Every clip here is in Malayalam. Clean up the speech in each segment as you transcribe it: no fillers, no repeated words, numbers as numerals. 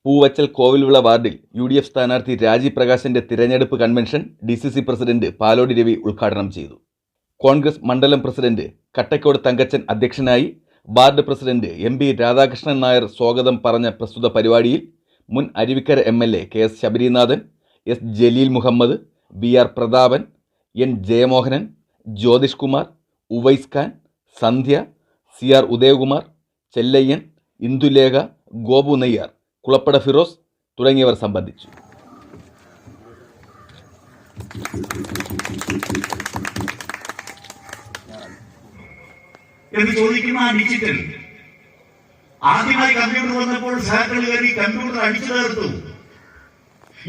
പൂവച്ചൽ കോവിൽവിള വാർഡിൽ UDF സ്ഥാനാർത്ഥി രാജീവ് പ്രകാശിന്റെ തിരഞ്ഞെടുപ്പ് convention DCC president Palodi Ravi ഉദ്ഘാടനം ചെയ്തു. കോൺഗ്രസ് മണ്ഡലം പ്രസിഡന്റ് കട്ടക്കോട് തങ്കച്ചൻ അധ്യക്ഷനായി. Ward president MP Radhakrishnan Nair സ്വാഗതം പറഞ്ഞ പ്രസ്തുത പരിപാടിയിൽ മുൻ Aruvikkara MLA KS Sabarinathan, S Jaleel Muhammad, BR Prathapan, N Jayamohanan, Jyothish Kumar, Uvais Khan, സന്ധ്യ, CR ഉദയകുമാർ, ചെല്ലയ്യൻ, ഇന്ദുലേഖ, ഗോപു നെയ്യാർ, കുളപ്പട ഫിറോസ് തുടങ്ങിയവർ സംബന്ധിച്ചു. എന്ന് ചോദിക്കുന്ന ആ ഡിജിറ്റൽ ആദ്യമായി കമ്പ്യൂട്ടർ വന്നപ്പോൾ സാക്കൾ കയറി കമ്പ്യൂട്ടർ അടിച്ചു തീർത്തു.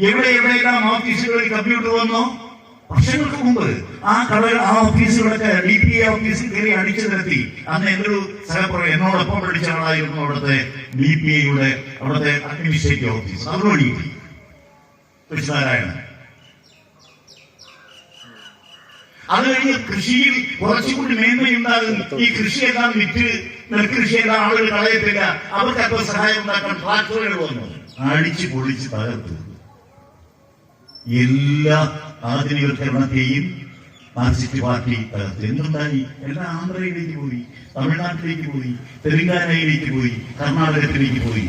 എവിടെയെല്ലാം ഓഫീസുകളിൽ കമ്പ്യൂട്ടർ വന്നോ വർഷങ്ങൾക്ക് മുമ്പ് ആ ഓഫീസുകളൊക്കെ DPA ഓഫീസിൽ കയറി അടിച്ചു നിർത്തി. അന്ന് എന്നൊരു സഹപ്രവർത്തകൻ എന്നോടൊപ്പം പഠിച്ച ആളായിരുന്നു അവിടുത്തെ DPAയുടെ അവിടുത്തെ അഡ്മിനിസ്ട്രേറ്റീവ് ഓഫീസ്, അതുവഴി നാരായണൻ. അത് കഴിഞ്ഞ് കൃഷിയിൽ കുറച്ചുകൂടി മേന്മയുണ്ടാകും. ഈ കൃഷിയെല്ലാം വിറ്റ് നെൽകൃഷിയെല്ലാം ആളുകൾ കളയത്തില്ല, അവർക്ക് അല്പം സഹായം ഉണ്ടാക്കാൻ ട്രാക്ടറുകൾ വന്നു, അടിച്ച് പൊളിച്ച് തകർത്തു. എല്ലാ ആധുനികവൽക്കരണത്തെയും മാർക്സിസ്റ്റ് പാർട്ടി തകർത്തു. എന്തുണ്ടായി? എല്ലാം ആന്ധ്രയിലേക്ക് പോയി, തമിഴ്നാട്ടിലേക്ക് പോയി, തെലങ്കാനയിലേക്ക് പോയി, കർണാടകത്തിലേക്ക് പോയി.